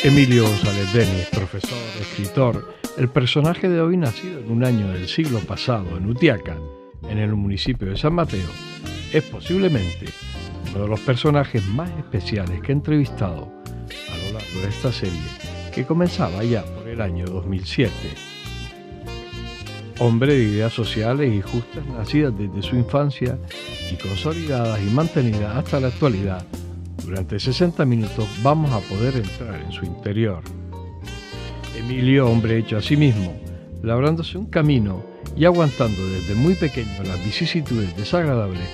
Emilio González Denis, profesor, escritor, el personaje de hoy nacido en un año del siglo pasado en Utiaca, en el municipio de San Mateo, es posiblemente uno de los personajes más especiales que he entrevistado a lo largo de esta serie, que comenzaba ya por el año 2007. Hombre de ideas sociales y justas nacidas desde su infancia y consolidadas y mantenidas hasta la actualidad, durante 60 minutos vamos a poder entrar en su interior. Emilio, hombre hecho a sí mismo, labrándose un camino y aguantando desde muy pequeño las vicisitudes desagradables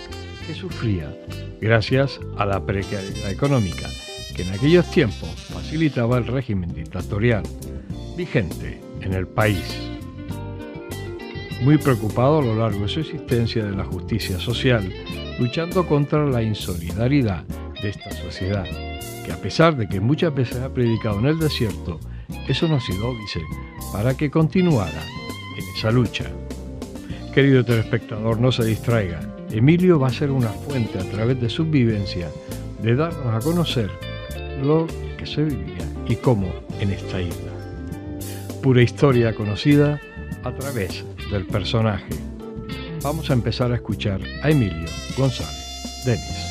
que sufría gracias a la precariedad económica que en aquellos tiempos facilitaba el régimen dictatorial vigente en el país. Muy preocupado a lo largo de su existencia de la justicia social, luchando contra la insolidaridad de esta sociedad, que a pesar de que muchas veces ha predicado en el desierto, eso no ha sido óbice para que continuara en esa lucha. Querido telespectador, no se distraiga. Emilio va a ser una fuente a través de sus vivencias de darnos a conocer lo que se vivía y cómo en esta isla. Pura historia conocida a través del personaje. Vamos a empezar a escuchar a Emilio González Denis.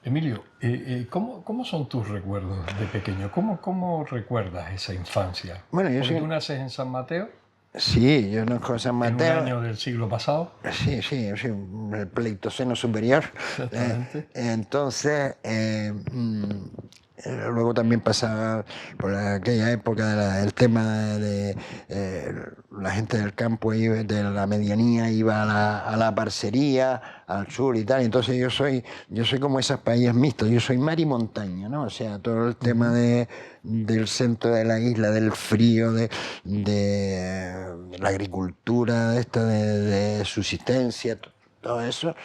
Emilio, ¿cómo son tus recuerdos de pequeño? ¿Cómo recuerdas esa infancia? Bueno, ¿Porque tú naces en San Mateo? Sí, yo nazco en San Mateo. ¿En un año del siglo pasado? Sí, el Pleistoceno superior. Exactamente. Entonces, luego también pasaba por aquella época el tema de la gente del campo, de la medianía, iba a la parcería, al sur y tal. Entonces yo soy como esas paellas mixtas, yo soy mar y montaña, ¿no? O sea, todo el tema del centro de la isla, del frío, de la agricultura, de subsistencia, todo eso.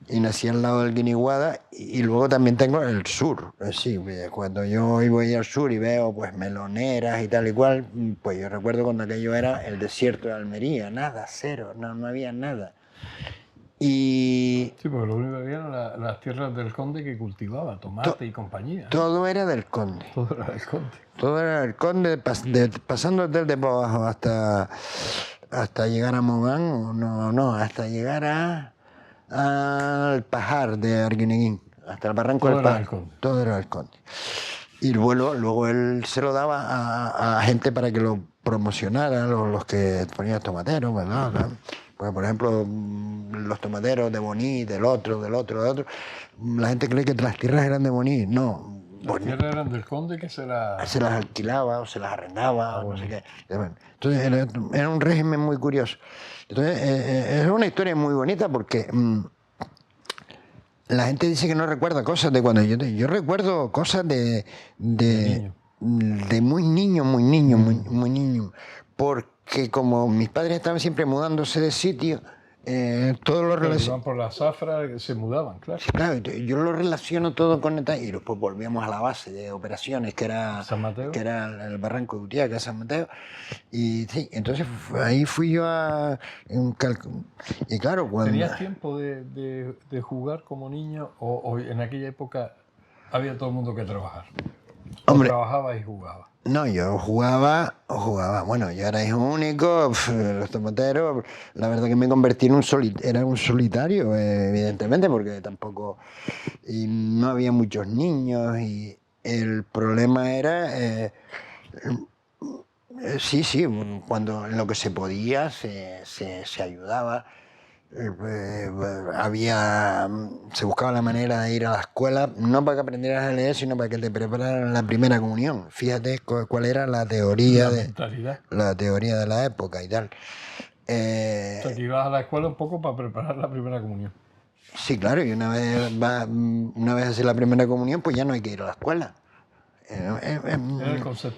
Y nací al lado del Guiniguada, y luego también tengo el sur. Sí, cuando yo hoy voy al sur y veo pues meloneras y tal y cual, pues yo recuerdo cuando aquello era el desierto de Almería, nada, cero, no había nada. Y sí, porque lo único que había eran las tierras del conde que cultivaba, tomate y compañía. Todo era del conde. Todo era del conde. Todo era del conde, pasando desde por abajo hasta llegar a Mogán, hasta llegar al Pajar de Arguineguín, hasta el barranco del Pajar. Todo era del conde. Y luego él se lo daba a gente para que lo promocionara, los que ponían tomateros, ¿verdad? Pues, por ejemplo, los tomateros de Boní, del otro. La gente cree que las tierras eran de Boní. No. Las tierras eran del conde que se las alquilaba o se las arrendaba, o no sé qué. Entonces era un régimen muy curioso. Entonces es una historia muy bonita porque la gente dice que no recuerda cosas de cuando yo recuerdo cosas de muy niño, porque como mis padres estaban siempre mudándose de sitio, todos los iban por la zafra, se mudaban, claro. Sí, claro, yo lo relaciono todo con el... Y después volvíamos a la base de operaciones, que era San Mateo, que era el barranco de Utiaca, San Mateo. Y sí, entonces ahí fui yo a... Y claro, cuando... ¿Tenías tiempo de jugar como niño o en aquella época había todo el mundo que trabajar? Hombre, trabajaba y jugaba. No, yo jugaba. Bueno, yo era hijo único, los tomateros. La verdad que me convertí en era un solitario, evidentemente, porque tampoco... Y no había muchos niños y el problema era... sí, cuando en lo que se podía se ayudaba. Se buscaba la manera de ir a la escuela, no para que aprendieras a leer, sino para que te prepararan la primera comunión. Fíjate cuál era la teoría de la época y tal. O sea, que ibas a la escuela un poco para preparar la primera comunión. Sí, claro, y una vez hacer la primera comunión, pues ya no hay que ir a la escuela. Era el concepto.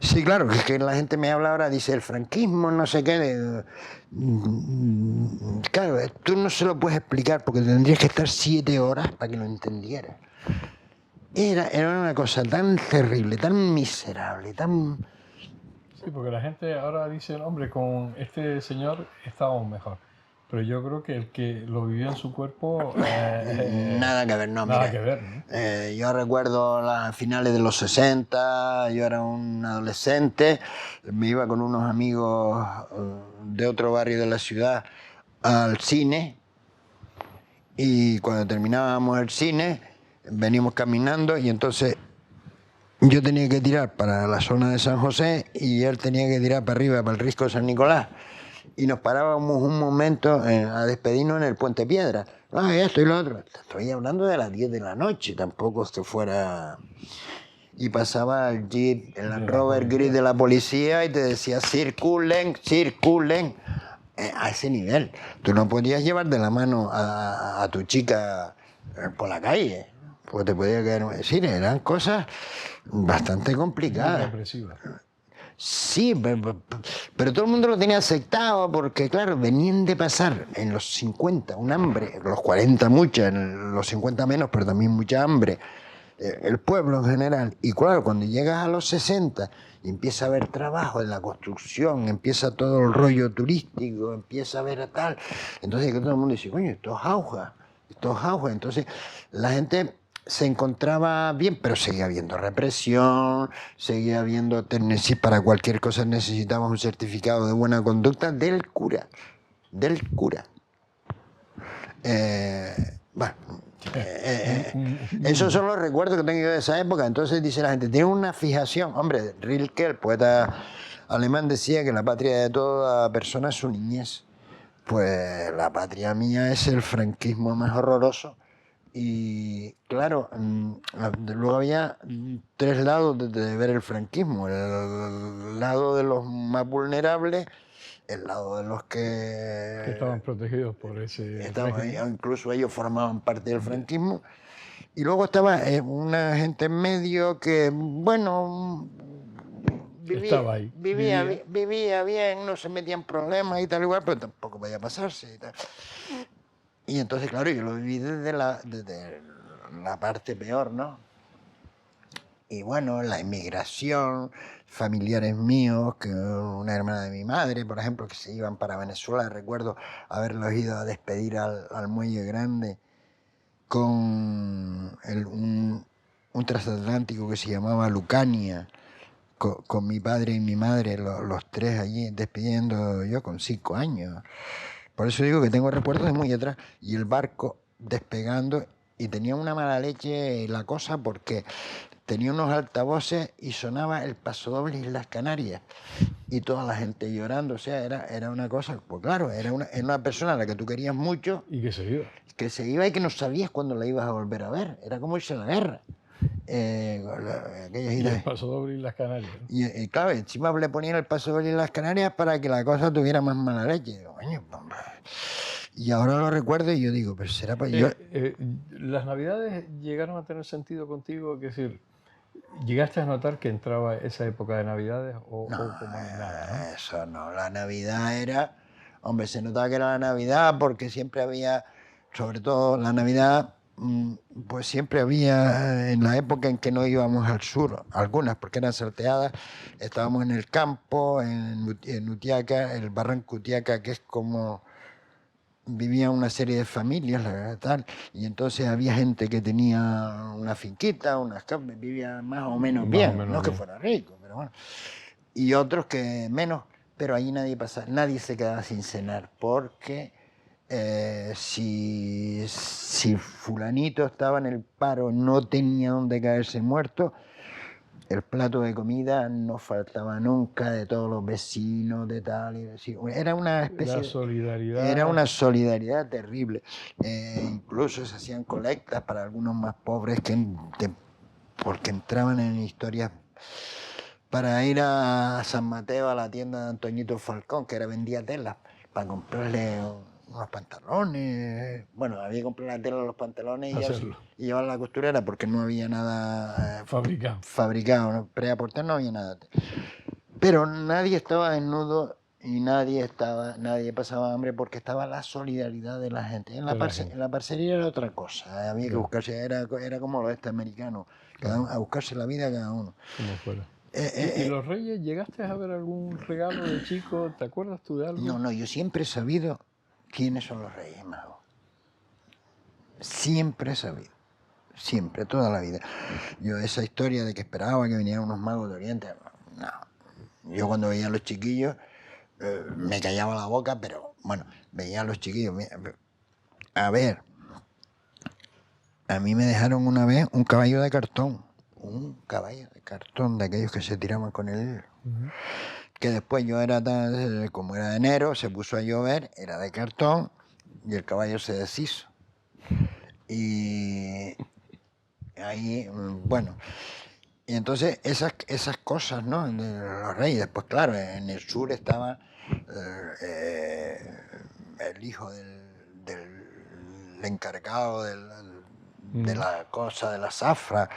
Sí, claro, es que la gente me habla ahora, dice el franquismo, no sé qué. Claro, tú no se lo puedes explicar porque tendrías que estar 7 horas para que lo entendieras. Era una cosa tan terrible, tan miserable, tan... Sí, porque la gente ahora dice, hombre, con este señor estábamos mejor. Pero yo creo que el que lo vivió en su cuerpo... nada que ver, no, nada mira. que ver, ¿no? Yo recuerdo las finales de los 60, yo era un adolescente, me iba con unos amigos de otro barrio de la ciudad al cine, y cuando terminábamos el cine veníamos caminando y entonces yo tenía que tirar para la zona de San José y él tenía que tirar para arriba, para el Risco de San Nicolás. Y nos parábamos un momento a despedirnos en el Puente Piedra. Esto y lo otro. Estoy hablando de las 10 de la noche, tampoco esto fuera... Y pasaba el Jeep, el Land Rover gris de la policía y te decía circulen, circulen. A ese nivel. Tú no podías llevar de la mano a tu chica por la calle, porque te podía caer... decir, eran cosas bastante complicadas. Muy represivas. Sí, pero todo el mundo lo tenía aceptado porque, claro, venían de pasar en los 50 un hambre, los 40 mucha, en los 50 menos, pero también mucha hambre, el pueblo en general. Y claro, cuando llegas a los 60 y empieza a haber trabajo en la construcción, empieza todo el rollo turístico, empieza a haber tal, entonces que todo el mundo dice, coño, esto es auge, esto es auge. Entonces la gente se encontraba bien, pero seguía habiendo represión, seguía habiendo, para cualquier cosa necesitábamos un certificado de buena conducta del cura, del cura. Bueno, esos son los recuerdos que tengo yo de esa época. Entonces dice la gente, tiene una fijación. Hombre, Rilke, el poeta alemán, decía que la patria de toda persona es su niñez. Pues la patria mía es el franquismo más horroroso. Y claro, luego había tres lados de ver el franquismo. El lado de los más vulnerables, el lado de los que estaban protegidos por ese régimen. incluso ellos formaban parte del franquismo, y luego estaba una gente en medio que, bueno, vivía bien, no se metía en problemas y tal igual, pero tampoco podía pasarse y tal. Y entonces, claro, yo lo viví desde la parte peor, ¿no? Y bueno, la inmigración, familiares míos, que una hermana de mi madre, por ejemplo, que se iban para Venezuela. Recuerdo haberlos ido a despedir al Muelle Grande con un transatlántico que se llamaba Lucania, con mi padre y mi madre, los tres allí despidiendo, yo con 5 años. Por eso digo que tengo recuerdos de muy atrás. Y el barco despegando, y tenía una mala leche la cosa porque tenía unos altavoces y sonaba el pasodoble Islas Canarias y toda la gente llorando. O sea, era una cosa, pues claro, era una persona a la que tú querías mucho y que se iba. Que se iba y que no sabías cuándo la ibas a volver a ver. Era como irse a la guerra. Y el pasodoble Islas Canarias, ¿no? Y claro, encima le ponían el pasodoble Islas Canarias para que la cosa tuviera más mala leche. Y ahora lo recuerdo y yo digo, pero será para yo... ¿Las Navidades llegaron a tener sentido contigo? Es decir, ¿llegaste a notar que entraba esa época de Navidades o como nada, ¿no? Eso no, la Navidad era... Hombre, se notaba que era la Navidad porque siempre había, sobre todo la Navidad, pues siempre había, en la época en que no íbamos al sur, algunas porque eran salteadas, estábamos en el campo, en Utiaca, el barranco Utiaca, que es como... Vivían una serie de familias, la verdad, tal, y entonces había gente que tenía una finquita, vivía más o menos bien, no que fuera rico, pero bueno, y otros que menos, pero ahí nadie se quedaba sin cenar, porque si fulanito estaba en el paro, no tenía donde caerse muerto, el plato de comida no faltaba nunca de todos los vecinos, de tal y así. Era una especie de solidaridad. Era una solidaridad terrible. Incluso se hacían colectas para algunos más pobres porque entraban en historias para ir a San Mateo, a la tienda de Antoñito Falcón, que vendía telas, para comprarle unos pantalones. Bueno, había que comprar la tela de los pantalones y llevar a la costurera porque no había nada fabricado, ¿no? Pre-aportar no había nada. Pero nadie estaba desnudo y nadie pasaba hambre porque estaba la solidaridad de la gente. En la parcería era otra cosa, había que buscarse, era como los americanos, a buscarse la vida cada uno. Como fuera. ¿Y los Reyes, llegaste a ver algún regalo de chico? ¿Te acuerdas tú de algo? No, yo siempre he sabido quiénes son los Reyes Magos. Siempre he sabido. Siempre, toda la vida. Yo esa historia de que esperaba que vinieran unos magos de Oriente, no. Yo cuando veía a los chiquillos me callaba la boca, pero bueno, veía a los chiquillos. A ver, a mí me dejaron una vez un caballo de cartón. Un caballo de cartón de aquellos que se tiraban con el hilo. Que después yo era tan, como era de enero, se puso a llover, era de cartón y el caballo se deshizo. Y ahí, bueno, y entonces esas cosas, ¿no? De los reyes. Después, claro, en el sur estaba el hijo del encargado de la cosa de la zafra,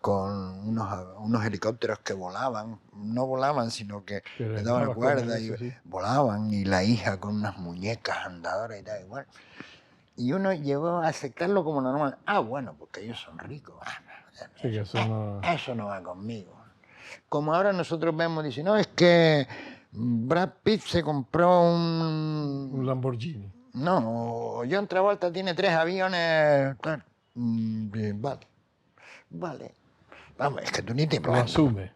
con unos helicópteros que volaban, no volaban, sino que le daban la cuerda y volaban, y la hija con unas muñecas andadoras y tal, igual. Y uno llegó a aceptarlo como normal. Ah, bueno, porque ellos son ricos. Sí, que eso no va conmigo. Como ahora nosotros vemos, dicen, no, es que Brad Pitt se compró un Lamborghini. No, John Travolta tiene 3 aviones. Vale. Vamos, es que tú ni te lo asume.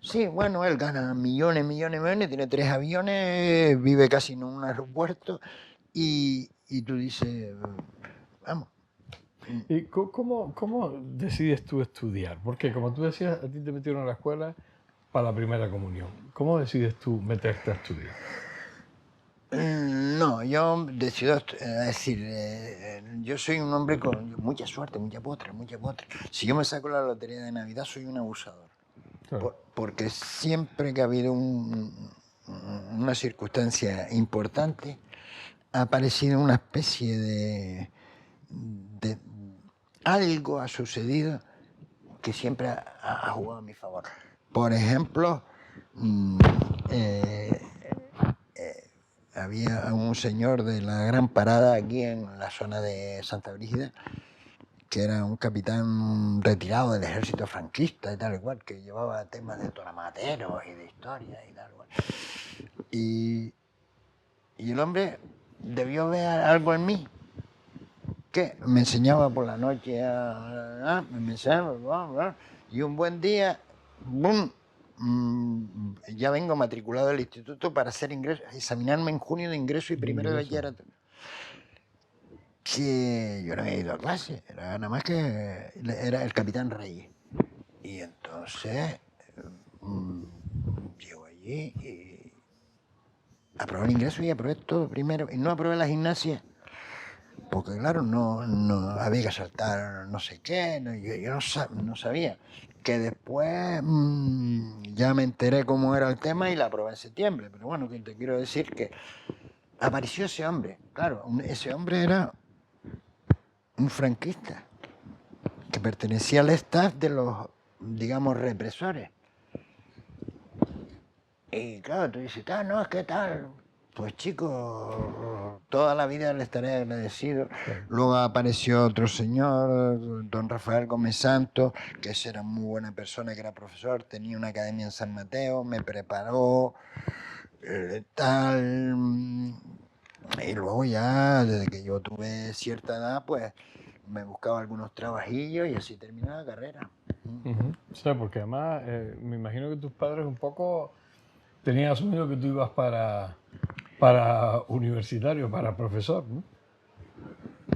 Sí, bueno, él gana millones, tiene 3 aviones, vive casi en un aeropuerto y tú dices, vamos. ¿Y cómo decides tú estudiar? Porque como tú decías, a ti te metieron a la escuela para la primera comunión. ¿Cómo decides tú meterte a estudiar? No, yo decido, yo soy un hombre con mucha suerte, mucha potra. Si yo me saco la lotería de Navidad, soy un abusador. Claro. Porque siempre que ha habido una circunstancia importante, ha aparecido una especie de algo ha sucedido que siempre ha jugado a mi favor. Por ejemplo, había un señor de la Gran Parada aquí en la zona de Santa Brígida, que era un capitán retirado del ejército franquista y tal igual, que llevaba temas de toramateros y de historia y tal igual. Y el hombre debió ver algo en mí, que me enseñaba por la noche me enseñaba, y un buen día, ¡bum!, ya vengo matriculado al instituto para hacer ingreso, examinarme en junio de ingreso y primero de bachillerato. Que yo no había ido a clase, era nada más que era el capitán Reyes. Y entonces llego allí y aprobé el ingreso y aprobé todo primero, y no aprobé la gimnasia. Porque claro, no había que saltar no sé qué, yo no sabía. Que después ya me enteré cómo era el tema y la aprobé en septiembre. Pero bueno, que te quiero decir que apareció ese hombre. Claro, ese hombre era un franquista que pertenecía al staff de los, digamos, represores. Y claro, tú dices, no, es que tal... Pues chico, toda la vida le estaré agradecido. Sí. Luego apareció otro señor, don Rafael Gómez Santos, que era muy buena persona, que era profesor, tenía una academia en San Mateo, me preparó, tal. Y luego ya, desde que yo tuve cierta edad, pues me buscaba algunos trabajillos y así terminé la carrera. O sea, porque además me imagino que tus padres un poco tenían asumido que tú ibas para universitario, para profesor, ¿no?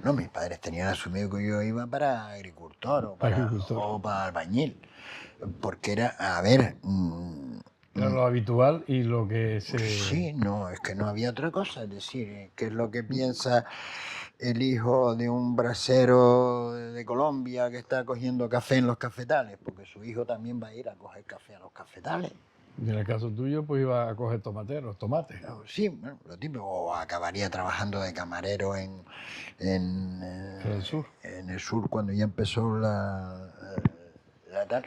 No, mis padres tenían asumido que yo iba para agricultor o para albañil, porque era, a ver... Era lo habitual y lo que se... Sí, no, es que no había otra cosa, es decir, ¿qué es lo que piensa el hijo de un bracero de Colombia que está cogiendo café en los cafetales? Porque su hijo también va a ir a coger café a los cafetales. Y en el caso tuyo, pues iba a coger tomates. Sí, bueno, lo típico. O acabaría trabajando de camarero en el sur. En el sur, cuando ya empezó la tal.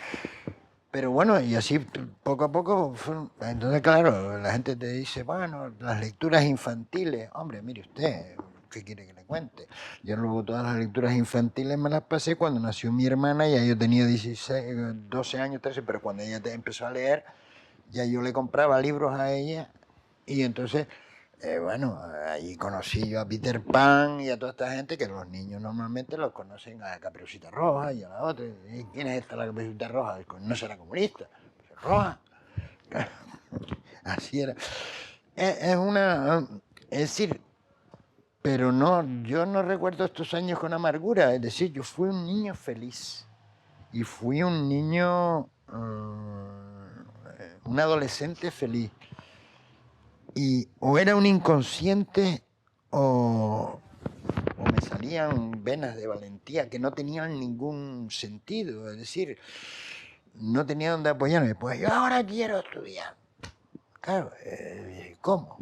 Pero bueno, y así poco a poco, entonces claro, la gente te dice, bueno, las lecturas infantiles, hombre, mire usted, ¿qué quiere que le cuente? Yo luego todas las lecturas infantiles me las pasé cuando nació mi hermana, ya yo tenía 12 años, 13, pero cuando ella empezó a leer, ya yo le compraba libros a ella y entonces bueno, allí conocí yo a Peter Pan y a toda esta gente que los niños normalmente los conocen a Caperucita Roja y a la otra. ¿Y quién es esta la Caperucita Roja? No será comunista, pues es roja. Así era. Es una... Es decir, pero no, yo no recuerdo estos años con amargura. Es decir, yo fui un niño feliz. Y fui un niño... un adolescente feliz. Y o era un inconsciente o me salían venas de valentía que no tenían ningún sentido. Es decir, no tenía dónde apoyarme. Pues yo ahora quiero estudiar. Claro, ¿cómo?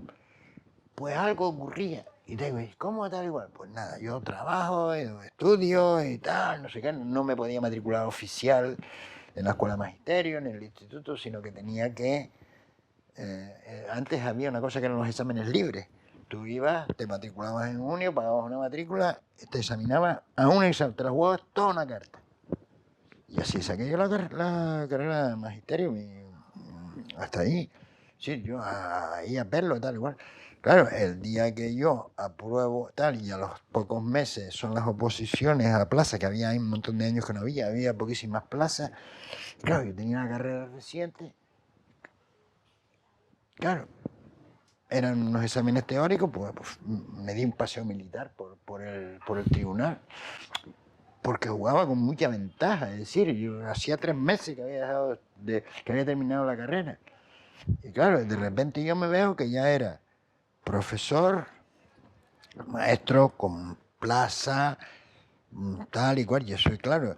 Pues algo ocurría. Y te digo, ¿cómo tal igual? Pues nada, yo trabajo, estudio y tal, no sé qué. No me podía matricular oficial en la escuela de magisterio, en el instituto, sino que tenía que... antes había una cosa que eran los exámenes libres. Tú ibas, te matriculabas en junio, pagabas una matrícula, te examinabas a un examen, te la jugabas toda una carta. Y así saqué yo la carrera de magisterio hasta ahí. Sí, yo ahí a verlo, tal, igual. Claro, el día que yo apruebo tal, y a los pocos meses son las oposiciones a la plaza, que había un montón de años que no había poquísimas plazas. Claro, yo tenía una carrera reciente. Claro, eran unos exámenes teóricos, pues me di un paseo militar por el tribunal, porque jugaba con mucha ventaja. Es decir, yo hacía 3 meses que había terminado la carrera. Y claro, de repente yo me veo que ya era profesor, maestro con plaza, tal y cual. Y eso, claro,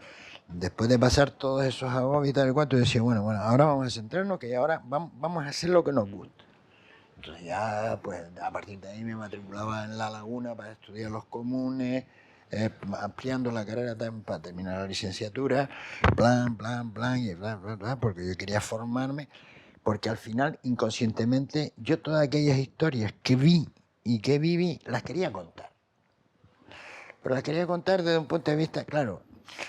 después de pasar todos esos agobios y tal y cual, yo decía, bueno, ahora vamos a centrarnos, que ahora vamos a hacer lo que nos gusta. Entonces ya, pues a partir de ahí me matriculaba en La Laguna para estudiar los comunes, ampliando la carrera para terminar la licenciatura, plan, y bla, porque yo quería formarme, porque al final, inconscientemente, yo todas aquellas historias que vi y que viví, las quería contar. Pero las quería contar desde un punto de vista, claro,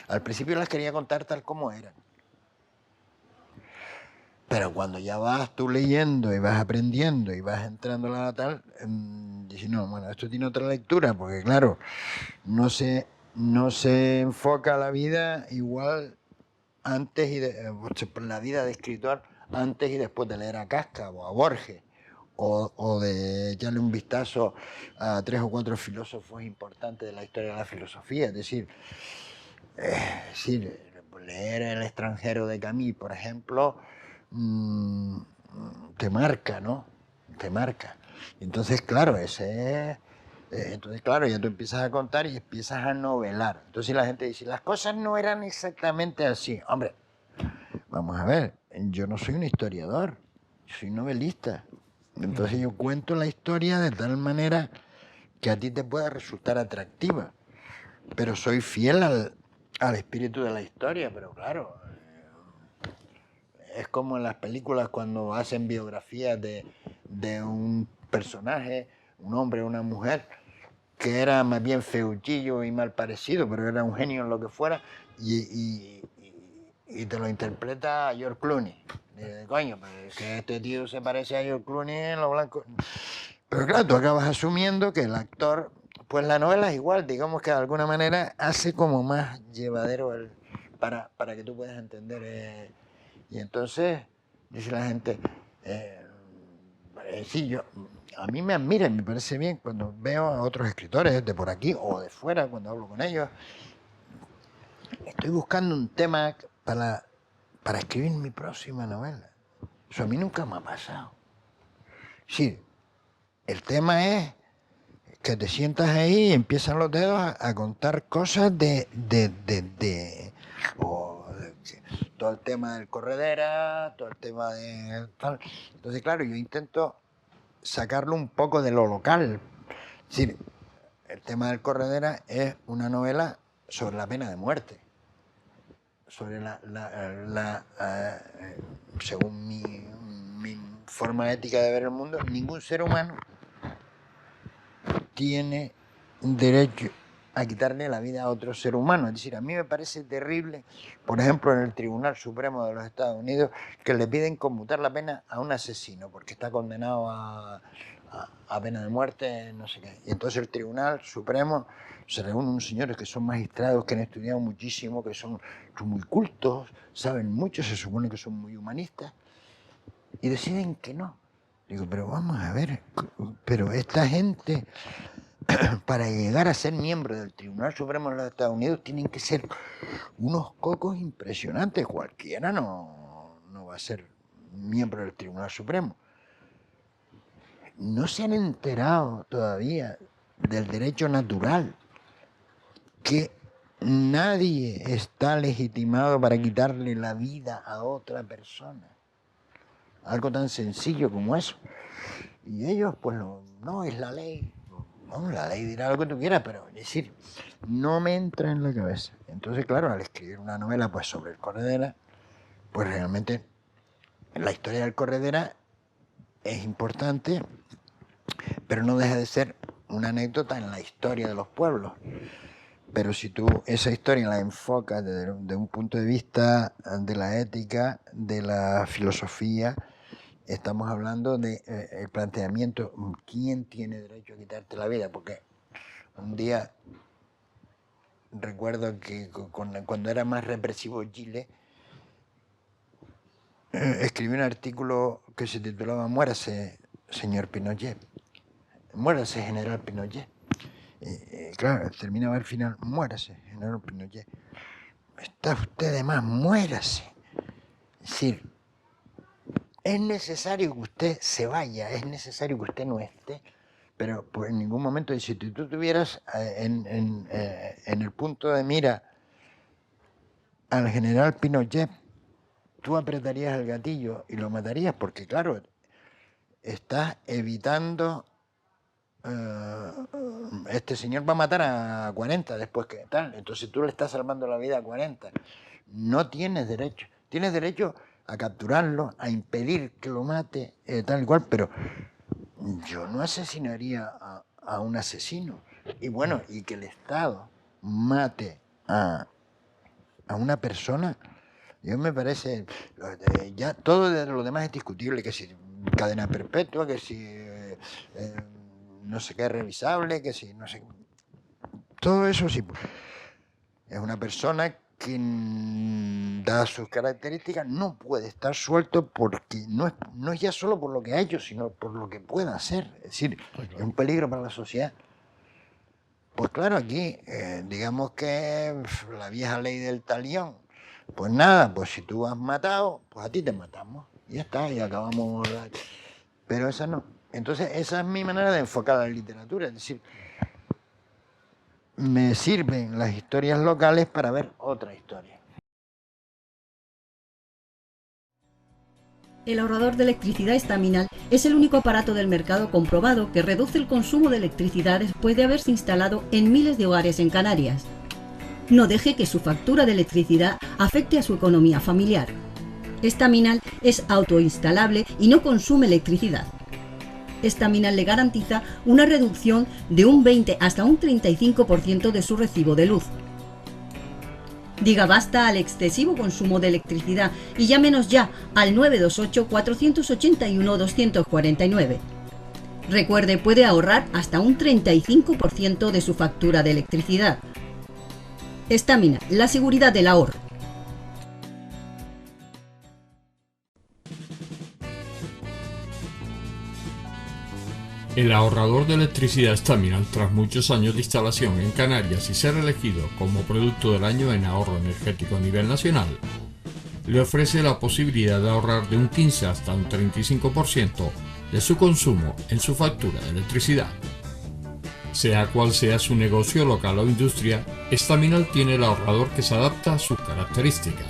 al principio las quería contar tal como eran. Pero cuando ya vas tú leyendo y vas aprendiendo y vas entrando a la tal, dices, no, bueno, esto tiene otra lectura, porque claro, no se enfoca la vida igual antes y la vida de escritor antes y después de leer a Kafka o a Borges, o de echarle un vistazo a 3 o 4 filósofos importantes de la historia de la filosofía. Es decir, leer El extranjero de Camus, por ejemplo, te marca, ¿no? Te marca. Entonces, claro, entonces, claro, ya tú empiezas a contar y empiezas a novelar. Entonces la gente dice, las cosas no eran exactamente así. Hombre, vamos a ver, yo no soy un historiador, soy novelista. Entonces yo cuento la historia de tal manera que a ti te pueda resultar atractiva. Pero soy fiel al espíritu de la historia, pero claro, es como en las películas cuando hacen biografías de un personaje, un hombre o una mujer, que era más bien feuchillo y mal parecido, pero era un genio en lo que fuera, y te lo interpreta George Clooney. Coño, pues que este tío se parece a George Clooney en lo blanco. Pero claro, tú acabas asumiendo que el actor, pues la novela es igual, digamos que de alguna manera hace como más llevadero para que tú puedas entender. Y entonces, dice la gente, sí, a mí me admira y me parece bien cuando veo a otros escritores de por aquí o de fuera, cuando hablo con ellos. Estoy buscando un tema para escribir mi próxima novela. Eso a mí nunca me ha pasado. Sí, el tema es que te sientas ahí y empiezan los dedos a contar cosas todo el tema del corredera, todo el tema de tal. Entonces, claro, yo intento sacarlo un poco de lo local. Es decir, el tema del corredera es una novela sobre la pena de muerte. Sobre según mi forma ética de ver el mundo, ningún ser humano tiene derecho a quitarle la vida a otro ser humano. Es decir, a mí me parece terrible, por ejemplo, en el Tribunal Supremo de los Estados Unidos, que le piden conmutar la pena a un asesino porque está condenado a a pena de muerte, no sé qué. Y entonces el Tribunal Supremo se reúnen unos señores que son magistrados, que han estudiado muchísimo, que son muy cultos, saben mucho, se supone que son muy humanistas, y deciden que no. Digo, pero vamos a ver, pero esta gente, para llegar a ser miembro del Tribunal Supremo de los Estados Unidos, tienen que ser unos cocos impresionantes. Cualquiera no va a ser miembro del Tribunal Supremo. No se han enterado todavía del derecho natural, que nadie está legitimado para quitarle la vida a otra persona. Algo tan sencillo como eso. Y ellos, pues, no, es la ley. No, la ley dirá lo que tú quieras, pero es decir, no me entra en la cabeza. Entonces, claro, al escribir una novela pues sobre el Corredera, pues realmente la historia del Corredera es importante, pero no deja de ser una anécdota en la historia de los pueblos. Pero si tú esa historia la enfocas desde un punto de vista de la ética, de la filosofía, estamos hablando de el planteamiento, ¿quién tiene derecho a quitarte la vida? Porque un día recuerdo que cuando era más represivo Chile, escribí un artículo que se titulaba "Muérase, señor Pinochet", "Muérase, general Pinochet". Claro, terminaba al final, "Muérase, general Pinochet". Está usted de más, muérase. Es decir, es necesario que usted se vaya, es necesario que usted no esté, pero por en ningún momento, si tú tuvieras en el punto de mira al general Pinochet, tú apretarías el gatillo y lo matarías, porque claro, estás evitando, este señor va a matar a 40 después que tal, entonces tú le estás salvando la vida a 40. No tienes derecho, tienes derecho a capturarlo, a impedir que lo mate, tal y cual, pero yo no asesinaría a un asesino. Y bueno, y que el Estado mate a una persona, yo me parece, ya todo de lo demás es discutible, que si cadena perpetua, que si no sé qué, revisable, que si no sé, todo eso sí. Es una persona que, dadas sus características, no puede estar suelto, porque no es ya solo por lo que ha hecho, sino por lo que pueda hacer. Es decir, es un peligro para la sociedad. Pues claro, aquí, digamos que la vieja ley del talión, pues nada, pues si tú has matado, pues a ti te matamos. Y ya está, y acabamos. Pero esa no. Entonces, esa es mi manera de enfocar la literatura. Es decir, me sirven las historias locales para ver otra historia. El ahorrador de electricidad estaminal es el único aparato del mercado comprobado que reduce el consumo de electricidad después de haberse instalado en miles de hogares en Canarias. No deje que su factura de electricidad afecte a su economía familiar. Estaminal es autoinstalable y no consume electricidad. Estaminal le garantiza una reducción de un 20 hasta un 35% de su recibo de luz. Diga basta al excesivo consumo de electricidad y llámenos ya al 928-481-249. Recuerde, puede ahorrar hasta un 35% de su factura de electricidad. Estaminal, la seguridad del ahorro. El ahorrador de electricidad Estaminal, tras muchos años de instalación en Canarias y ser elegido como producto del año en ahorro energético a nivel nacional, le ofrece la posibilidad de ahorrar de un 15 hasta un 35% de su consumo en su factura de electricidad. Sea cual sea su negocio local o industria, Estaminal tiene el ahorrador que se adapta a sus características.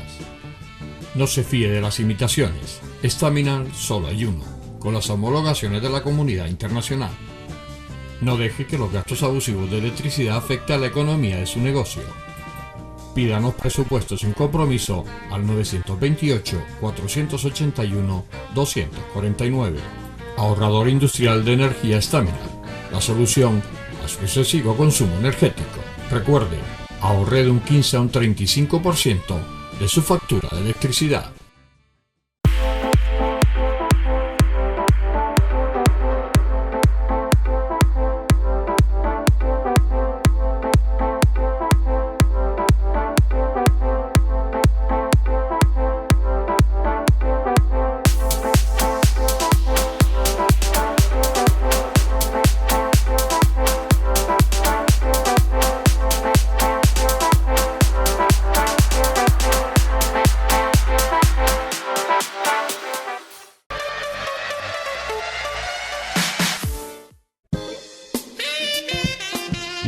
No se fíe de las imitaciones, Estaminal solo hay uno, con las homologaciones de la comunidad internacional. No deje que los gastos abusivos de electricidad afecten a la economía de su negocio. Pídanos presupuestos sin compromiso al 928-481-249. Ahorrador industrial de energía Estaminal, la solución a su excesivo consumo energético. Recuerde, ahorre de un 15 a un 35% de su factura de electricidad.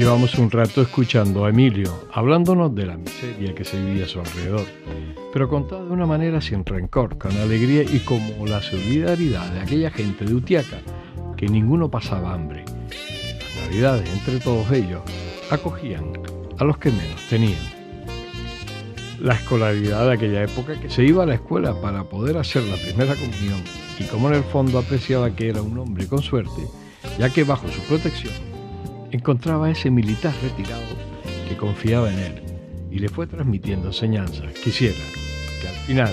Llevamos un rato escuchando a Emilio, hablándonos de la miseria que se vivía a su alrededor, pero contada de una manera sin rencor, con alegría y como la solidaridad de aquella gente de Utiaca, que ninguno pasaba hambre. En las Navidades, entre todos ellos, acogían a los que menos tenían. La escolaridad de aquella época, que se iba a la escuela para poder hacer la primera comunión, y como en el fondo apreciaba que era un hombre con suerte, ya que bajo su protección encontraba a ese militar retirado que confiaba en él y le fue transmitiendo enseñanzas. Quisiera que al final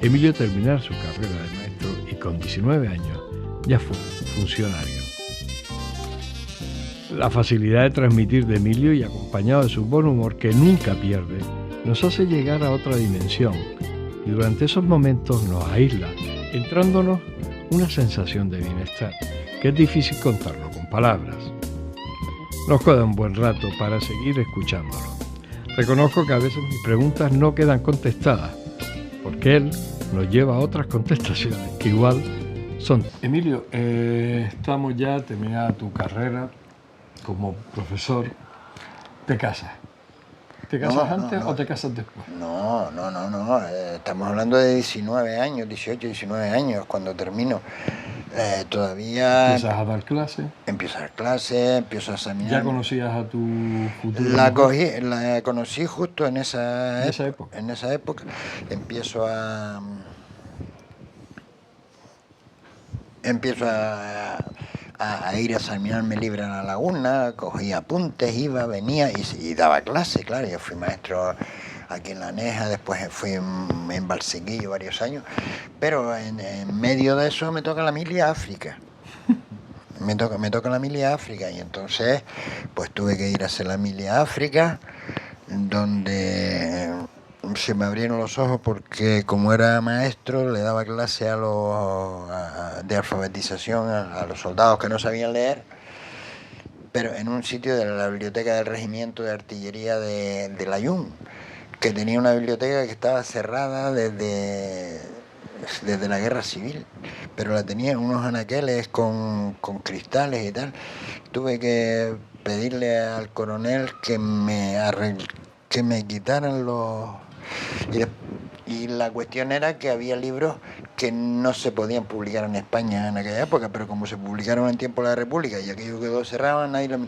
Emilio terminara su carrera de maestro y con 19 años ya fue funcionario. La facilidad de transmitir de Emilio y acompañado de su buen humor que nunca pierde, nos hace llegar a otra dimensión y durante esos momentos nos aísla, entrándonos una sensación de bienestar que es difícil contarlo con palabras. Nos queda un buen rato para seguir escuchándolo. Reconozco que a veces mis preguntas no quedan contestadas, porque él nos lleva a otras contestaciones que igual son. Emilio, estamos ya terminada tu carrera como profesor. ¿Te casas? ¿Te casas antes o te casas después? No. Estamos hablando de 19 años, 18, 19 años cuando termino. Todavía... ¿Empiezas a dar clases? Empiezo a dar clases, empiezo a examinar. ¿Ya conocías a tu futuro? La conocí justo en esa época. En esa época empiezo a ir a examinarme libre a la laguna, cogía apuntes, iba, venía y daba clase, claro. Yo fui maestro aquí en La Neja, después fui en Valsequillo varios años, pero en medio de eso me toca la mili África. Me toca la mili África y entonces pues tuve que ir a hacer la mili África, donde se me abrieron los ojos porque como era maestro le daba clase de alfabetización a los soldados que no sabían leer, pero en un sitio de la biblioteca del Regimiento de Artillería de Layún, que tenía una biblioteca que estaba cerrada desde la Guerra Civil, pero la tenía en unos anaqueles con cristales y tal. Tuve que pedirle al coronel que me quitaran los... Y la cuestión era que había libros que no se podían publicar en España en aquella época, pero como se publicaron en tiempo de la República y aquello quedó cerrado, nadie lo...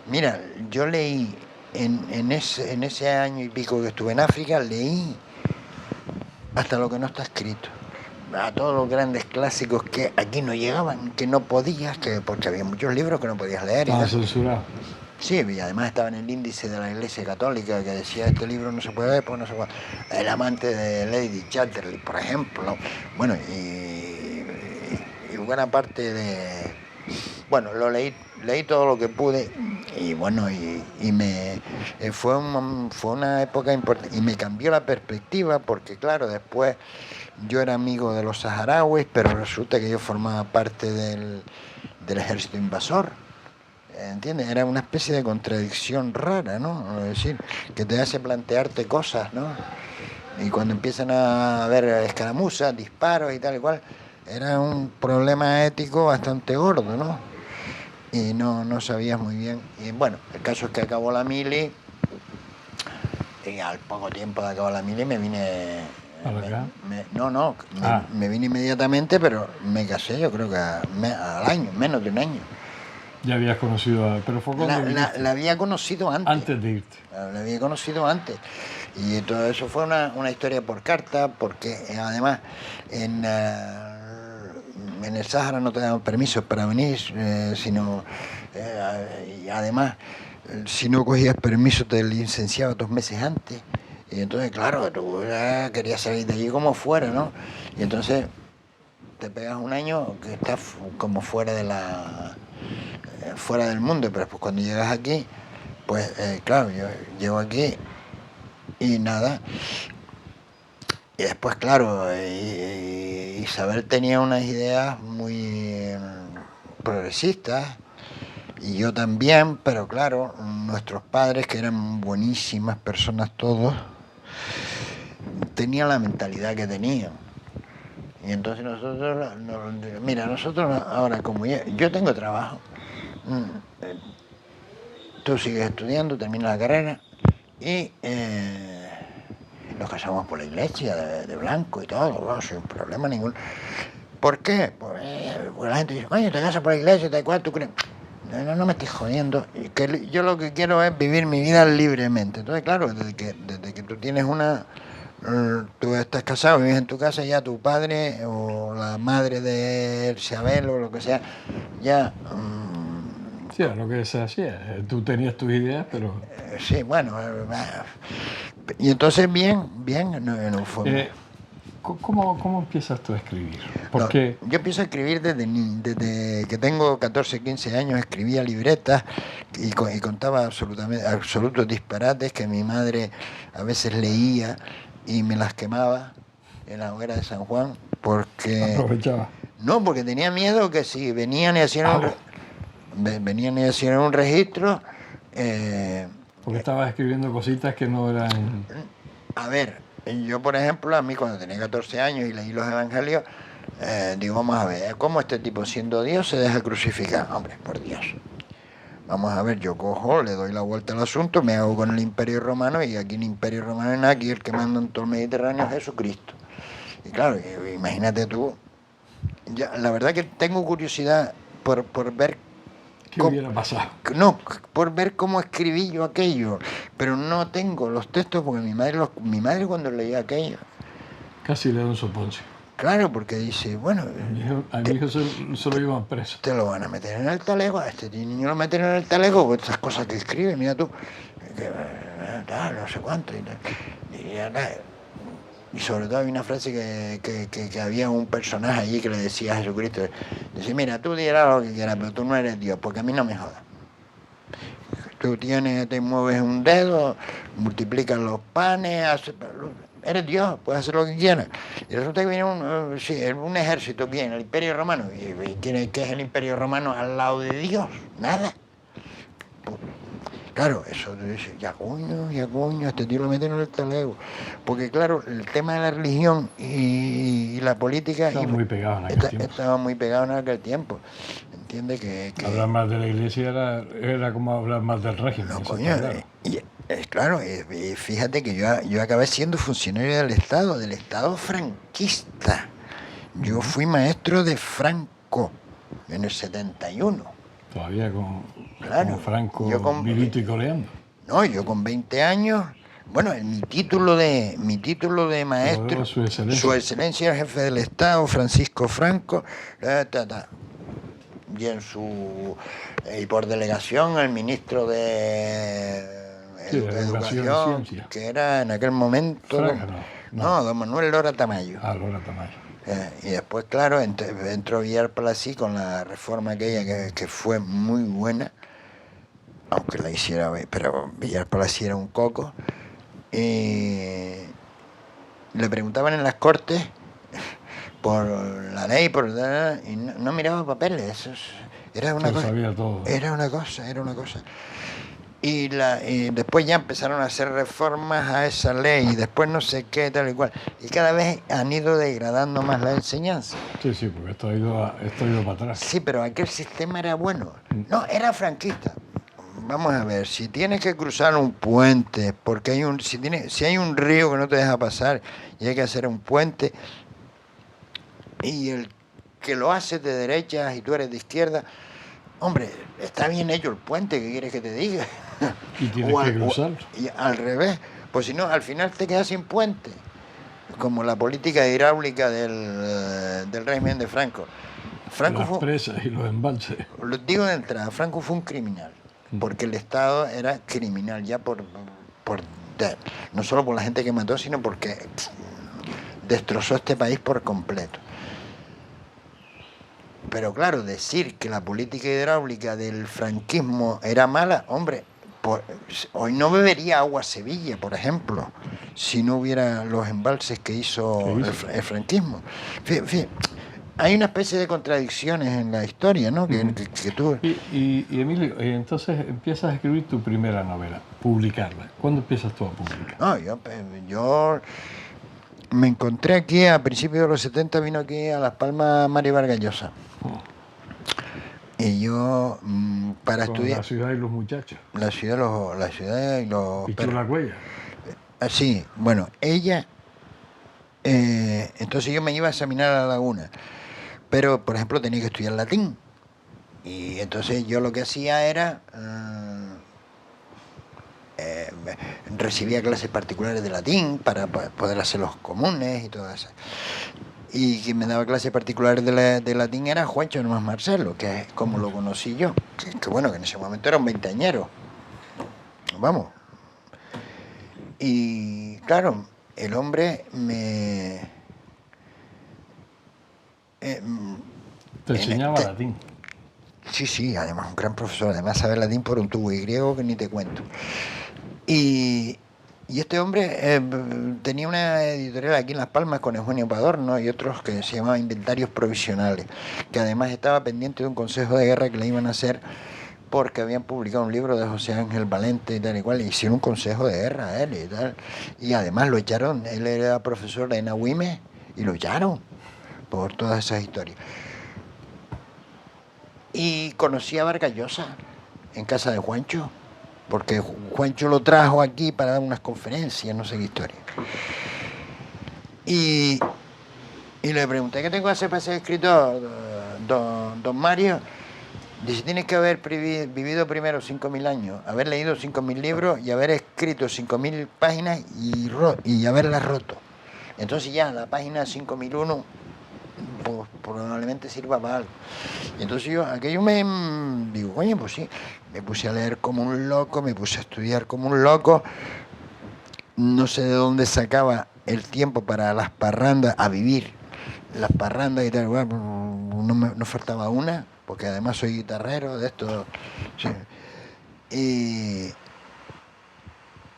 Mira, yo leí en ese año y pico que estuve en África, leí hasta lo que no está escrito, a todos los grandes clásicos que aquí no llegaban, que no podías, porque había muchos libros que no podías leer. Estaba censurado. Sí, y además estaba en el índice de la Iglesia Católica que decía este libro no se puede ver, pues no se puede. El amante de Lady Chatterley, por ejemplo. Bueno, y buena parte de... Bueno, lo leí todo lo que pude y bueno, fue una época importante y me cambió la perspectiva porque claro, después yo era amigo de los saharauis, pero resulta que yo formaba parte del ejército invasor. ¿Entiendes? Era una especie de contradicción rara, ¿no? Es decir, que te hace plantearte cosas, ¿no? Y cuando empiezan a haber escaramuzas, disparos y tal y cual, era un problema ético bastante gordo, ¿no? Y no sabías muy bien. Y bueno, el caso es que acabó la mili y al poco tiempo de acabar la mili me vine... Me vine inmediatamente, pero me casé yo creo que al año, menos de un año. Ya habías conocido pero fue cuando la había conocido antes. Antes de irte. La había conocido antes. Y todo eso fue una historia por carta, porque además en el Sáhara no te daban permisos para venir, y además, si no cogías permiso te licenciaba 2 meses antes. Y entonces, claro, tú querías salir de allí como fuera, ¿no? Y entonces te pegas un año que estás como fuera del mundo, pero pues cuando llegas aquí, pues claro, yo llego aquí y nada. Y después, claro, Isabel tenía unas ideas muy progresistas y yo también, pero claro, nuestros padres, que eran buenísimas personas todos, tenían la mentalidad que tenían. Y entonces nosotros ahora como yo tengo trabajo, tú sigues estudiando, terminas la carrera y nos casamos por la iglesia de blanco y todo, no, sin problema ninguno. ¿Por qué? Porque la gente dice, oye, te casas por la iglesia, tal cual, ¿tú crees? No me estoy jodiendo. Y que yo lo que quiero es vivir mi vida libremente. Entonces, claro, desde que tú tienes tú estás casado, vives en tu casa, ya tu padre o la madre de ese abuelo o lo que sea, ya... Sí, lo que se hacía. Tú tenías tus ideas, pero... sí, bueno. Y entonces, bien, no fue... ¿Cómo empiezas tú a escribir? Porque yo empiezo a escribir desde que tengo 14, 15 años, escribía libretas y contaba absolutos disparates que mi madre a veces leía y me las quemaba en la hoguera de San Juan porque... aprovechaba. No, porque tenía miedo que si venían y hacían un registro... porque estabas escribiendo cositas que no eran... A ver... Yo, por ejemplo, a mí cuando tenía 14 años y leí los evangelios, digo, vamos a ver, ¿cómo este tipo siendo Dios se deja crucificar? Hombre, por Dios. Vamos a ver, yo cojo, le doy la vuelta al asunto, me hago con el Imperio Romano y aquí el Imperio Romano, aquí el que manda en todo el Mediterráneo es Jesucristo. Y claro, imagínate tú, la verdad que tengo curiosidad por ver ¿qué hubiera pasado? No, por ver cómo escribí yo aquello, pero no tengo los textos porque mi madre cuando leía aquello... Casi le da un soponcio. Claro, porque dice, bueno... A mi hijo se lo llevan preso. Te lo van a meter en el talego, a este niño lo meten en el talego, pues estas cosas que escribe, mira tú, no sé cuánto. Y sobre todo hay una frase que había un personaje allí que le decía a Jesucristo, dice, mira, tú dirás lo que quieras, pero tú no eres Dios, porque a mí no me jodas. Tú te mueves un dedo, multiplicas los panes, eres Dios, puedes hacer lo que quieras. Y resulta que viene un ejército, viene el Imperio Romano, y ¿qué es el Imperio Romano al lado de Dios? Nada. Claro, eso tú dices, ya coño, este tío lo meten en el talego. Porque claro, el tema de la religión y la política... Estaba muy pegado en aquel tiempo. Estaba muy pegado en aquel tiempo. ¿Entiendes? Que hablar más de la iglesia era como hablar más del régimen. No, coño, claro, y fíjate que yo acabé siendo funcionario del Estado franquista. Yo fui maestro de Franco en el 71. Todavía con Franco vivito y coleando. No, yo con 20 años, bueno, mi título de maestro, Su Excelencia el Jefe del Estado, Francisco Franco, y por delegación el ministro de Educación, que era en aquel momento don Manuel Lora Tamayo. Lora Tamayo. Y después, claro, entró Villar Palasí con la reforma aquella que fue muy buena, aunque la hiciera, pero Villar Palasí era un coco. Y le preguntaban en las Cortes por la ley, y no miraba papeles. Era una cosa. Sabía todo. Era una cosa. Y después ya empezaron a hacer reformas a esa ley y después no sé qué, tal y cual. Y cada vez han ido degradando más la enseñanza. Sí, porque esto ha ido para atrás. Sí, pero aquel sistema era bueno. No, era franquista. Vamos a ver, si tienes que cruzar un puente, porque si hay un río que no te deja pasar y hay que hacer un puente, y el que lo hace de derecha y tú eres de izquierda, hombre, está bien hecho el puente, ¿qué quieres que te diga? Y tienes que cruzarlo. Y al revés, pues si no, al final te quedas sin puente, como la política hidráulica del régimen de Franco. Las presas y los embalses. Lo digo de entrada, Franco fue un criminal, porque el Estado era criminal ya no solo por la gente que mató, sino porque destrozó este país por completo. Pero claro, decir que la política hidráulica del franquismo era mala, hombre, hoy no bebería agua Sevilla, por ejemplo, si no hubiera los embalses que hizo el franquismo. Fíjate, hay una especie de contradicciones en la historia, ¿no? Que tú... Y Emilio, entonces empiezas a escribir tu primera novela, publicarla. ¿Cuándo empiezas tú a publicar? No, yo me encontré aquí a principios de los 70, vino aquí a Las Palmas Mari Vargas Llosa. Y Y yo, para Con estudiar... La ciudad y los muchachos. La ciudad y los... Y la huella. Sí, bueno, ella... entonces yo me iba a examinar a La Laguna, pero por ejemplo tenía que estudiar latín. Y entonces yo lo que hacía era... recibía clases particulares de latín para poder hacer los comunes y todo eso. Y quien me daba clases particulares de latín era Juancho Nomás Marcelo, que es como lo conocí yo. Que bueno, que en ese momento era un veinteañero. Vamos. Y claro, el hombre me... Te enseñaba latín. Sí, además un gran profesor, además sabe latín por un tubo y griego que ni te cuento. Y este hombre tenía una editorial aquí en Las Palmas con Eugenio Padorno y otros que se llamaba Inventarios Provisionales, que además estaba pendiente de un consejo de guerra que le iban a hacer porque habían publicado un libro de José Ángel Valente y tal y cual, y hicieron un consejo de guerra a él y tal. Y además lo echaron, él era profesor de Nahuime y lo echaron por todas esas historias. Y conocí a Vargas Llosa en casa de Juancho, porque Juancho lo trajo aquí para dar unas conferencias, no sé qué historia. Y le pregunté, ¿qué tengo que hacer para ser escritor, don Mario? Dice, tienes que haber vivido primero 5.000 años, haber leído 5.000 libros y haber escrito 5.000 páginas y haberlas roto. Entonces ya la página 5.001 pues, probablemente sirva para algo. Y entonces yo, aquello me digo, coño, pues sí, me puse a leer como un loco, me puse a estudiar como un loco, no sé de dónde sacaba el tiempo para las parrandas, a vivir las parrandas y tal, bueno, no faltaba una, porque además soy guitarrero de esto, sí. Y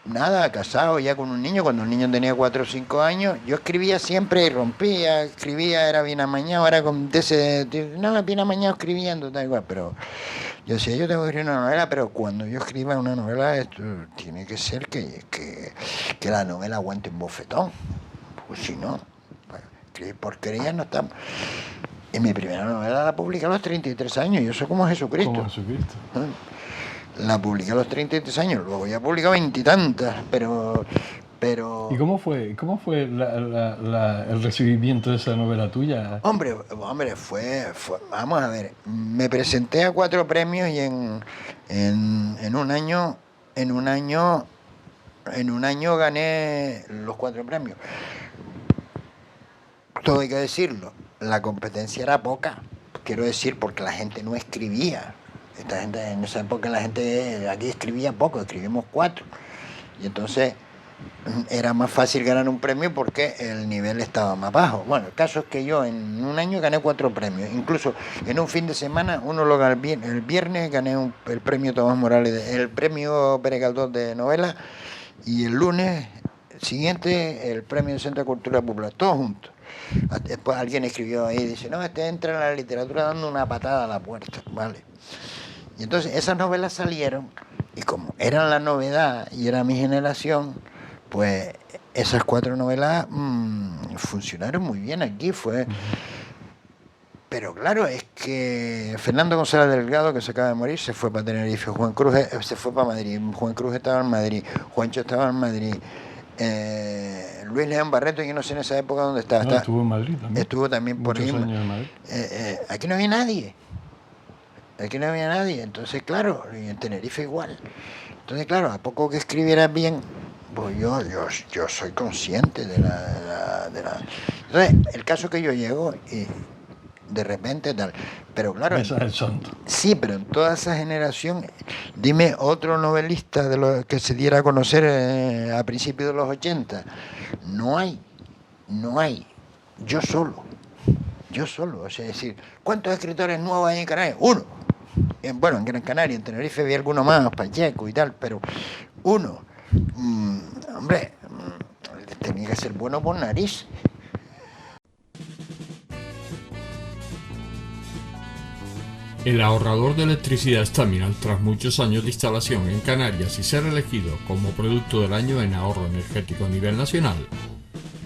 nada, casado ya con un niño, cuando el niño tenía 4 o 5 años, yo escribía siempre y rompía, escribía, era bien amañado, era con bien amañado escribiendo, tal igual, pero yo decía, yo tengo que escribir una novela, pero cuando yo escriba una novela, esto tiene que ser que la novela aguante un bofetón, pues si no, bueno, escribir porquerías no estamos. Y mi primera novela la publiqué a los 33 años, yo soy como Jesucristo. Como Jesucristo. La publiqué a los 33 años, luego ya he publicado 20 y tantas, pero... ¿Y cómo fue el recibimiento de esa novela tuya? Hombre, fue, vamos a ver, me presenté a 4 premios y en un año gané los 4 premios. Todo hay que decirlo, la competencia era poca, quiero decir, porque la gente no escribía. Esta gente, en esa época la gente aquí escribía poco, escribimos 4. Y entonces era más fácil ganar un premio porque el nivel estaba más bajo. Bueno, el caso es que yo en un año gané 4 premios. Incluso en un fin de semana, uno lo gané el viernes, gané el premio Tomás Morales, el premio Pérez Galdós de novela, y el lunes siguiente el premio del Centro de Cultura Popular, todos juntos. Después alguien escribió ahí, dice, no, entra en la literatura dando una patada a la puerta, ¿vale? Y entonces esas novelas salieron y como eran la novedad y era mi generación, pues esas 4 novelas funcionaron muy bien aquí. Pero claro, es que Fernando González Delgado, que se acaba de morir, se fue para Tenerife, Juan Cruz se fue para Madrid, Juan Cruz estaba en Madrid, Juancho estaba en Madrid, Luis León Barreto, yo no sé en esa época dónde estaba. No, estuvo en Madrid también. Estuvo también por ahí. Muchos años en Madrid. Aquí no había nadie. Aquí no había nadie, entonces claro, y en Tenerife igual. Entonces claro, a poco que escribieras bien, pues yo soy consciente de la... Entonces, el caso es que yo llego y de repente tal, pero claro... Esa es el santo. Sí, pero en toda esa generación, dime otro novelista de lo que se diera a conocer a principios de los 80. No hay. Yo solo. O sea, es decir, ¿cuántos escritores nuevos hay en Canarias? 1. Bueno, en Gran Canaria, en Tenerife había alguno más, Pacheco y tal, pero 1. Hombre, tenía que ser bueno por nariz. El ahorrador de electricidad Staminal, tras muchos años de instalación en Canarias y ser elegido como producto del año en ahorro energético a nivel nacional,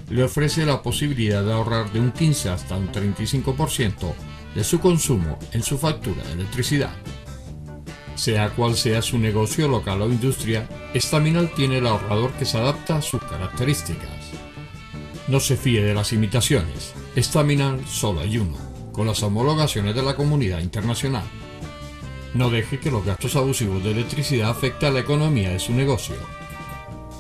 le ofrece la posibilidad de ahorrar de un 15 hasta un 35% de su consumo en su factura de electricidad. Sea cual sea su negocio local o industria, Staminal tiene el ahorrador que se adapta a sus características. No se fíe de las imitaciones. Staminal solo hay uno, con las homologaciones de la comunidad internacional. No deje que los gastos abusivos de electricidad afecten a la economía de su negocio.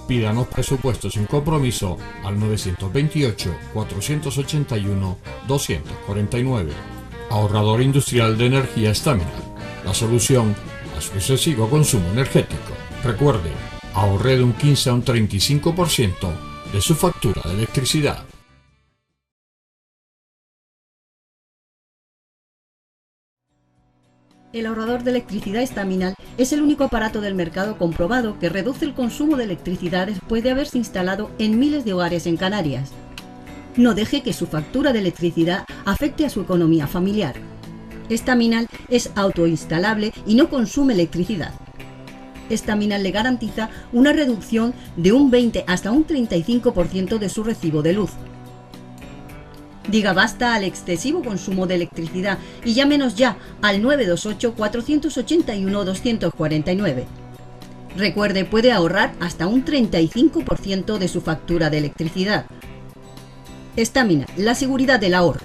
Pídanos presupuestos sin compromiso al 928-481-249. Ahorrador industrial de energía Staminal. La solución a su excesivo consumo energético. Recuerde, ahorre de un 15 a un 35% de su factura de electricidad. El ahorrador de electricidad Staminal es el único aparato del mercado comprobado que reduce el consumo de electricidad después de haberse instalado en miles de hogares en Canarias. No deje que su factura de electricidad afecte a su economía familiar. Staminal es autoinstalable y no consume electricidad. Staminal le garantiza una reducción de un 20 hasta un 35% de su recibo de luz. Diga basta al excesivo consumo de electricidad y llámenos ya al 928-481-249. Recuerde, puede ahorrar hasta un 35% de su factura de electricidad. Staminal, la seguridad del ahorro.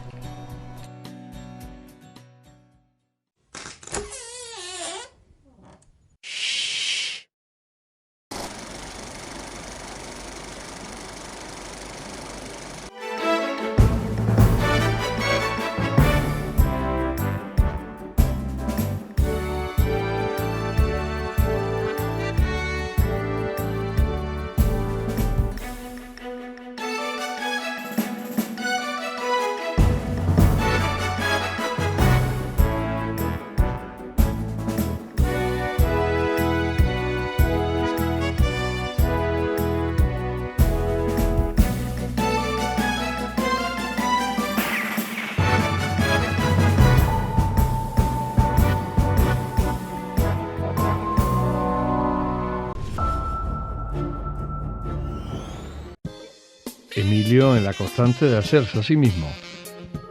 Emilio, en la constante de hacerse a sí mismo,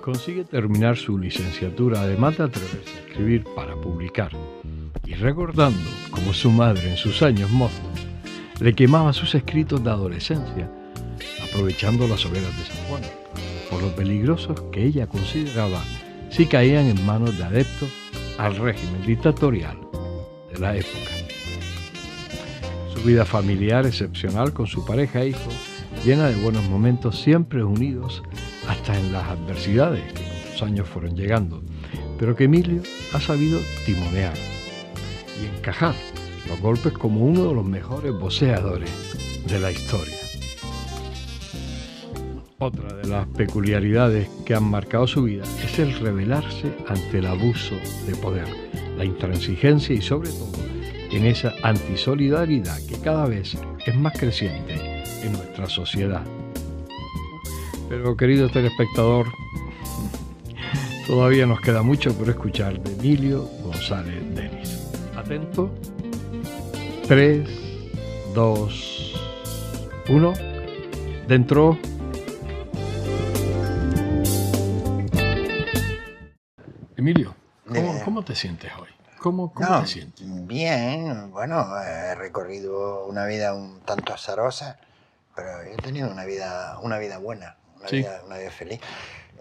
consigue terminar su licenciatura, además de atreverse a escribir para publicar, y recordando cómo su madre en sus años mozos le quemaba sus escritos de adolescencia, aprovechando las hogueras de San Juan, por lo peligrosos que ella consideraba si caían en manos de adeptos al régimen dictatorial de la época. Su vida familiar excepcional con su pareja e hijos, llena de buenos momentos, siempre unidos hasta en las adversidades que con los años fueron llegando, pero que Emilio ha sabido timonear y encajar los golpes como uno de los mejores voceadores de la historia. Otra de las peculiaridades que han marcado su vida es el rebelarse ante el abuso de poder, la intransigencia y sobre todo en esa antisolidaridad que cada vez es más creciente en nuestra sociedad. Pero, querido telespectador, todavía nos queda mucho por escuchar de Emilio González Denis. Atento. 3, 2, 1. Dentro. Emilio, ¿cómo te sientes hoy? ¿Cómo te sientes? Bien, bueno, he recorrido una vida un tanto azarosa, pero he tenido una vida buena, una vida feliz.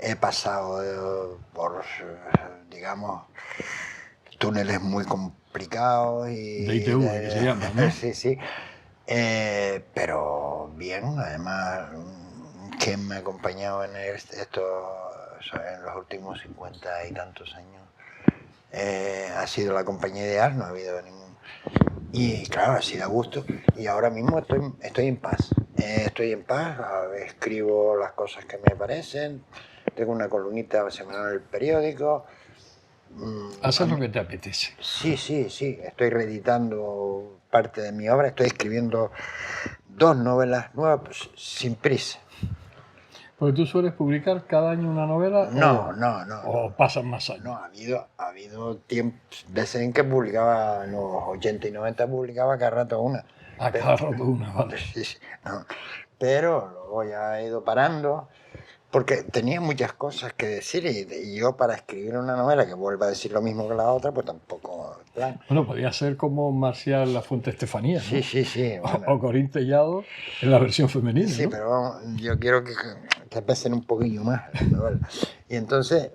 He pasado por, digamos, túneles muy complicados y de ITV, que se llama, ¿no? Sí. Pero bien, además, quien me ha acompañado en en los últimos 50 y tantos años ha sido la compañía ideal, no ha habido ningún... Y claro, ha sido a gusto. Y ahora mismo estoy en paz. Escribo las cosas que me parecen. Tengo una columnita semanal en el periódico. ¿Haces lo que te apetece? Sí. Estoy reeditando parte de mi obra. Estoy escribiendo 2 novelas nuevas, pues, sin prisa. ¿Porque tú sueles publicar cada año una novela? No. ¿O pasan más años? No, ha habido tiempos, veces en que publicaba, en los 80 y 90 publicaba cada rato una. Cada rato una, vale. Sí, no. Pero luego ya he ido parando porque tenía muchas cosas que decir y yo para escribir una novela que vuelva a decir lo mismo que la otra, pues tampoco... Plan. Bueno, podría ser como Marcial Lafuente Estefanía, ¿no? Sí. Bueno. O Corín Tellado en la versión femenina, sí, ¿no? pero yo quiero que pesen un poquillo más la novela. Y entonces,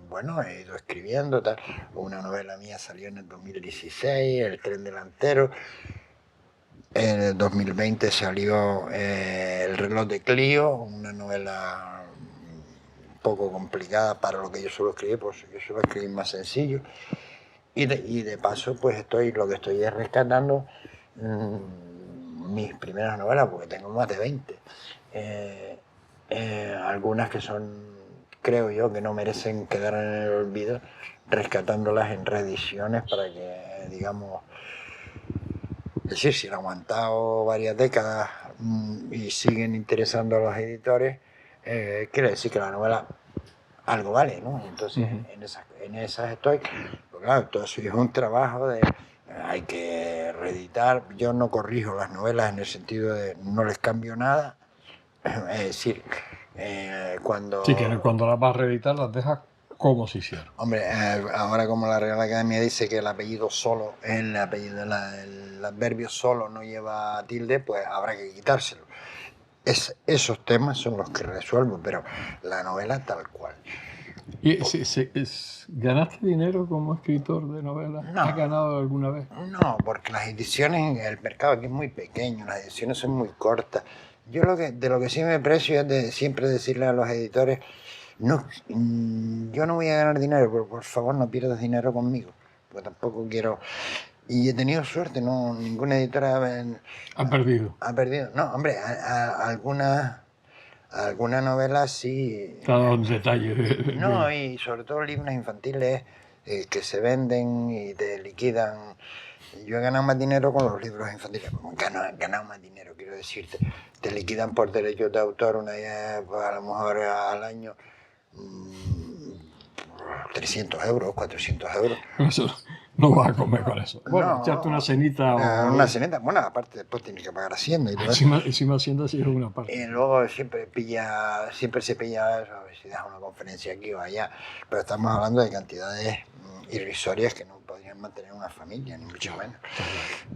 bueno, he ido escribiendo, tal. Una novela mía salió en el 2016, El tren delantero. En el 2020 salió El reloj de Clío, una novela un poco complicada para lo que yo suelo escribir, pues yo suelo escribir más sencillo. Y de paso, pues lo que estoy es rescatando mis primeras novelas, porque tengo más de 20. Algunas que son, creo yo, que no merecen quedar en el olvido, rescatándolas en reediciones para que, digamos... Es decir, si han aguantado varias décadas y siguen interesando a los editores, quiere decir que la novela algo vale, ¿no? Entonces, en esas estoy. Pues claro, todo eso es un trabajo de... hay que reeditar. Yo no corrijo las novelas en el sentido de no les cambio nada. Es decir, cuando... Sí, que cuando las vas a reeditar las dejas como se hicieron. Hombre, ahora como la Real Academia dice que el apellido solo, el adverbio solo no lleva tilde, pues habrá que quitárselo. Esos temas son los que resuelvo, pero la novela tal cual. ¿Y ganaste dinero como escritor de novelas? No. ¿Has ganado alguna vez? No, porque las ediciones, el mercado aquí es muy pequeño, las ediciones son muy cortas. Yo de lo que sí me precio es de siempre decirle a los editores, no, yo no voy a ganar dinero, pero por favor no pierdas dinero conmigo, porque tampoco quiero... Y he tenido suerte, no, ninguna editora ha perdido. Ha perdido. No, hombre, alguna novela sí. Cada un detalle. No, y sobre todo libros infantiles que se venden y te liquidan. Yo he ganado más dinero con los libros infantiles. He ganado más dinero, quiero decirte. Te liquidan por derechos de autor una idea, pues a lo mejor al año 300 euros, 400 euros. Eso no vas a comer con eso. Bueno, No, echarte una cenita. Una cenita, bueno, aparte después tienes que pagar Hacienda y todo encima Hacienda sí es una parte. Y luego siempre se pilla eso, a ver si das una conferencia aquí o allá. Pero estamos hablando de cantidades irrisorias que no podrían mantener una familia, ni mucho menos.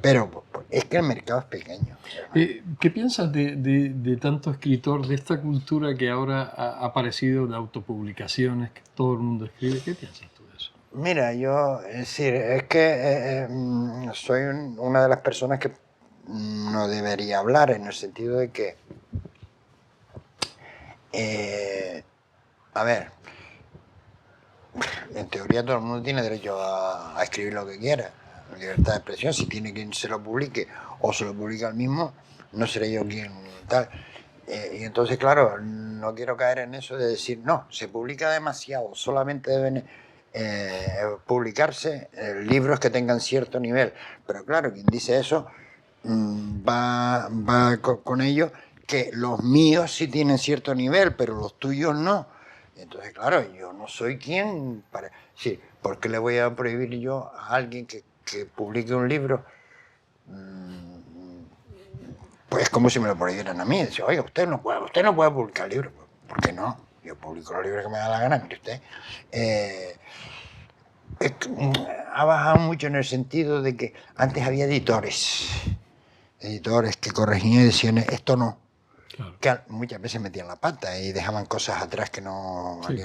Pero es que el mercado es pequeño. ¿Qué piensas de tanto escritor, de esta cultura que ahora ha aparecido de autopublicaciones, que todo el mundo escribe? ¿Qué piensas tú de eso? Mira, yo, es que soy una de las personas que no debería hablar, en el sentido de que, a ver, en teoría todo el mundo tiene derecho a escribir lo que quiera, libertad de expresión. Si tiene quien se lo publique o se lo publica al mismo, no seré yo quien tal. Y entonces, claro, no quiero caer en eso de decir, no, se publica demasiado, solamente deben publicarse libros que tengan cierto nivel. Pero claro, quien dice eso va con ello que los míos sí tienen cierto nivel, pero los tuyos no. Entonces, claro, yo no soy quien para... Sí, ¿por qué le voy a prohibir yo a alguien que publique un libro? Pues es como si me lo prohibieran a mí. Dice, oiga, usted no puede publicar libros. ¿Por qué no? Yo publico los libros que me da la gana, mire usted. Ha bajado mucho en el sentido de que antes había editores que corregían ediciones, esto no. Claro. Que muchas veces metían la pata y dejaban cosas atrás que no... Sí,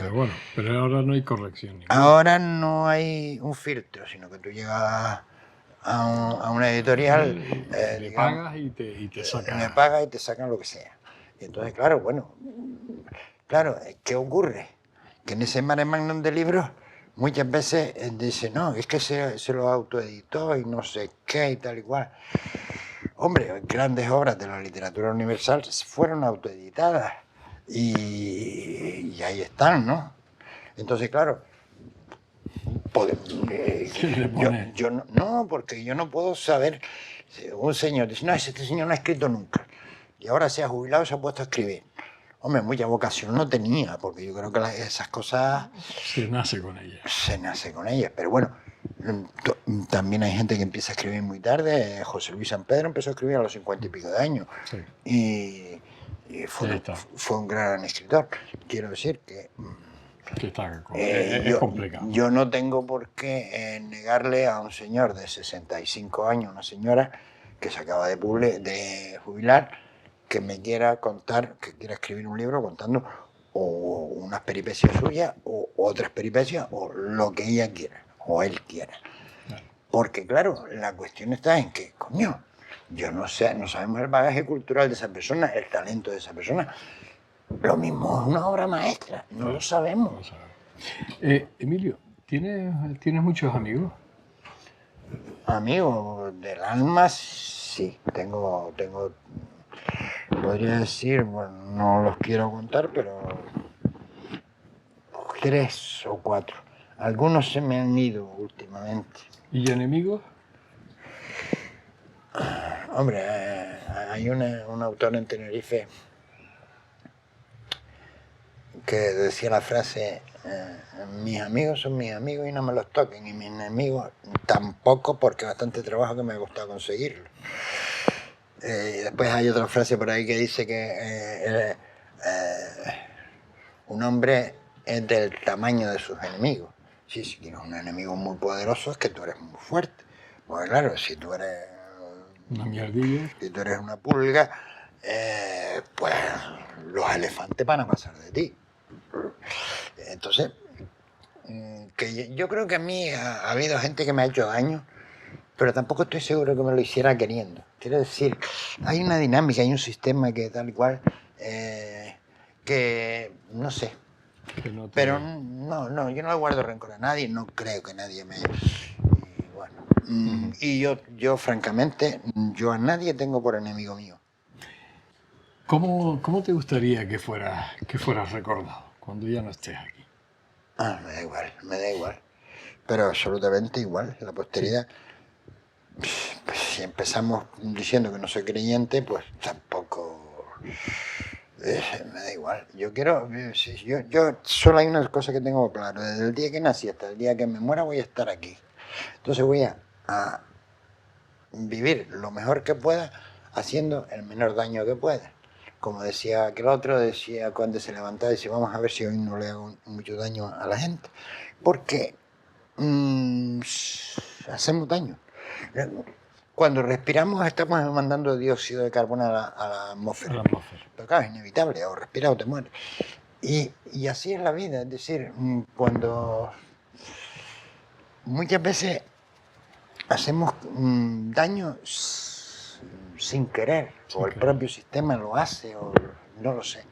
pero ahora no hay corrección. Ahora no hay un filtro, sino que tú llegas a una editorial... le pagas y te sacan. Le pagas y te sacan lo que sea. Y entonces, claro, ¿qué ocurre? Que en ese mare magnum de libros muchas veces dicen, no, es que se lo autoeditó y no sé qué y tal y cual. Hombre, grandes obras de la literatura universal fueron autoeditadas y ahí están, ¿no? Entonces, claro, no, porque yo no puedo saber. Un señor dice, no, este señor no ha escrito nunca y ahora se ha jubilado y se ha puesto a escribir. Hombre, mucha vocación no tenía, porque yo creo que esas cosas... Se nace con ellas. Pero bueno, también hay gente que empieza a escribir muy tarde. José Luis San Pedro empezó a escribir a los 50 y pico de años. Sí. Y y fue un gran escritor. Quiero decir que es complicado. Yo no tengo por qué negarle a un señor de 65 años, una señora que se acaba de jubilar, que me quiera contar, que quiera escribir un libro contando o unas peripecias suyas o otras peripecias o lo que ella quiera o él quiera. Porque claro, la cuestión está en que, coño, yo no sé, no sabemos el bagaje cultural de esa persona, el talento de esa persona. Lo mismo es una obra maestra, no lo sabemos. Emilio, ¿tienes muchos amigos? Amigos del alma, sí, tengo, podría decir, bueno, no los quiero contar, pero 3 o 4. Algunos se me han ido últimamente. ¿Y enemigos? Hombre, hay un autor en Tenerife que decía la frase, mis amigos son mis amigos y no me los toquen, y mis enemigos tampoco, porque bastante trabajo que me ha costado conseguirlo. Después hay otra frase por ahí que dice que un hombre es del tamaño de sus enemigos. Si tienes un enemigo muy poderoso es que tú eres muy fuerte. Porque claro, si tú eres una mierdilla, si tú eres una pulga, pues los elefantes van a pasar de ti. Entonces, que yo creo que a mí ha habido gente que me ha hecho daño, pero tampoco estoy seguro que me lo hiciera queriendo. Quiero decir, hay una dinámica, hay un sistema que tal cual, que no sé. Pero no, yo no le guardo rencor a nadie, no creo que nadie me... Y bueno, y yo francamente, yo a nadie tengo por enemigo mío. ¿Cómo te gustaría que fueras recordado cuando ya no estés aquí? Me da igual. Pero absolutamente igual. La posteridad, pues, si empezamos diciendo que no soy creyente, pues tampoco... me da igual. Yo solo hay una cosa que tengo claro. Desde el día que nací hasta el día que me muera voy a estar aquí. Entonces voy a vivir lo mejor que pueda, haciendo el menor daño que pueda. Como decía aquel otro, decía cuando se levantaba, decía, vamos a ver si hoy no le hago mucho daño a la gente. Porque hacemos daño. Cuando respiramos estamos mandando dióxido de carbono a la atmósfera. Pero claro, es inevitable, o respiras o te mueres. Y así es la vida, es decir, cuando muchas veces hacemos daño sin querer, o el propio sistema lo hace, o no lo sé.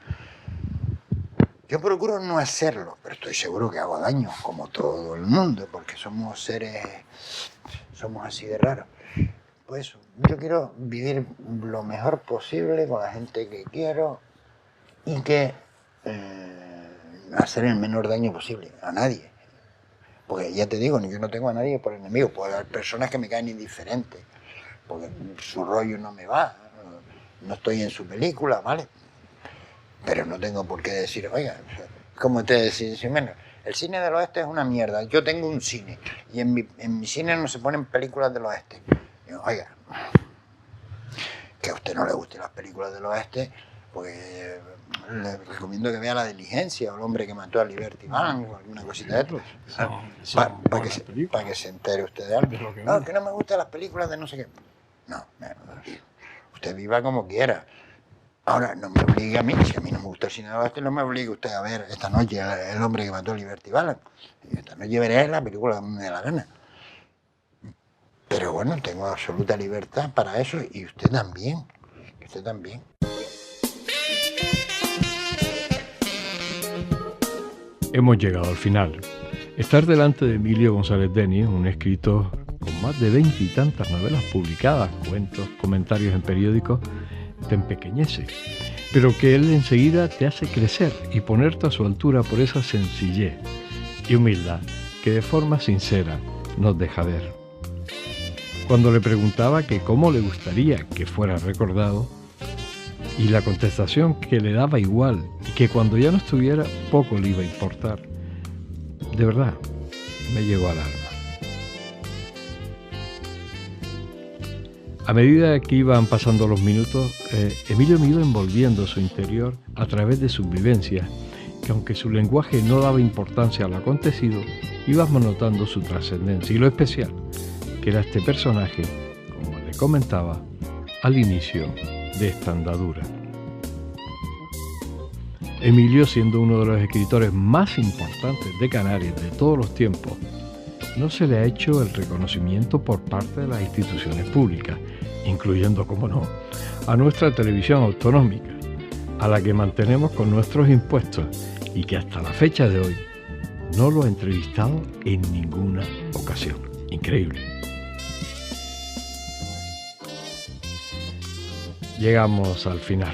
Yo procuro no hacerlo, pero estoy seguro que hago daño, como todo el mundo, porque somos seres, somos así de raros. Pues yo quiero vivir lo mejor posible con la gente que quiero y que hacer el menor daño posible a nadie. Porque ya te digo, yo no tengo a nadie por enemigo. Puede haber personas que me caen indiferentes, porque su rollo no me va, no estoy en su película, ¿vale? Pero no tengo por qué decir, oiga, como te decía, menos. El cine del oeste es una mierda. Yo tengo un cine y en mi cine no se ponen películas del oeste. Oiga, que a usted no le gusten las películas del oeste, pues le recomiendo que vea La Diligencia o El hombre que mató a Liberty Balance o alguna cosita de esto. Para que se entere usted de algo. No, que no me gustan las películas de no sé qué. No, usted viva como quiera. Ahora, no me obligue a mí, si a mí no me gusta el cine del oeste, no me obligue usted a ver esta noche El hombre que mató a Liberty Balance. Esta noche veré la película que me dé la gana. Pero bueno, tengo absoluta libertad para eso y usted también. Usted también. Hemos llegado al final. Estar delante de Emilio González Denis, un escritor con más de 20 y tantas novelas publicadas, cuentos, comentarios en periódicos, te empequeñece, pero que él enseguida te hace crecer y ponerte a su altura por esa sencillez y humildad que de forma sincera nos deja ver. Cuando le preguntaba que cómo le gustaría que fuera recordado, y la contestación que le daba igual y que cuando ya no estuviera poco le iba a importar, de verdad me llegó al alma. A medida que iban pasando los minutos, Emilio me iba envolviendo su interior a través de sus vivencias, que aunque su lenguaje no daba importancia a lo acontecido, íbamos notando su trascendencia y lo especial que era este personaje, como le comentaba al inicio de esta andadura. Emilio, siendo uno de los escritores más importantes de Canarias de todos los tiempos, no se le ha hecho el reconocimiento por parte de las instituciones públicas, incluyendo, como no, a nuestra televisión autonómica, a la que mantenemos con nuestros impuestos y que hasta la fecha de hoy no lo ha entrevistado en ninguna ocasión. Increíble. Llegamos al final.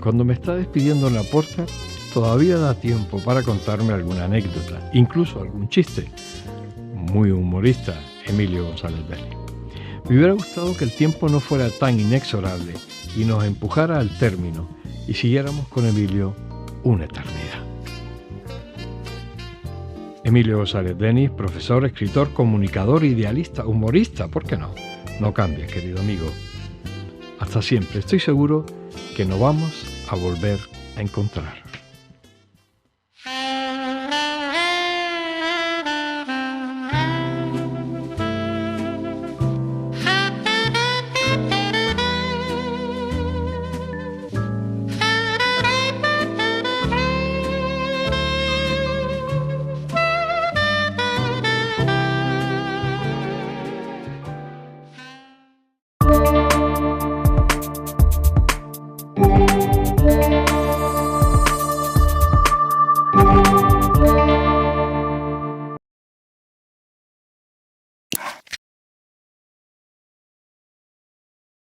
Cuando me está despidiendo en la puerta, todavía da tiempo para contarme alguna anécdota, incluso algún chiste. Muy humorista, Emilio González Denis. Me hubiera gustado que el tiempo no fuera tan inexorable y nos empujara al término y siguiéramos con Emilio una eternidad. Emilio González Denis, profesor, escritor, comunicador, idealista, humorista, ¿por qué no? No cambies, querido amigo. Hasta siempre, estoy seguro que nos vamos a volver a encontrar.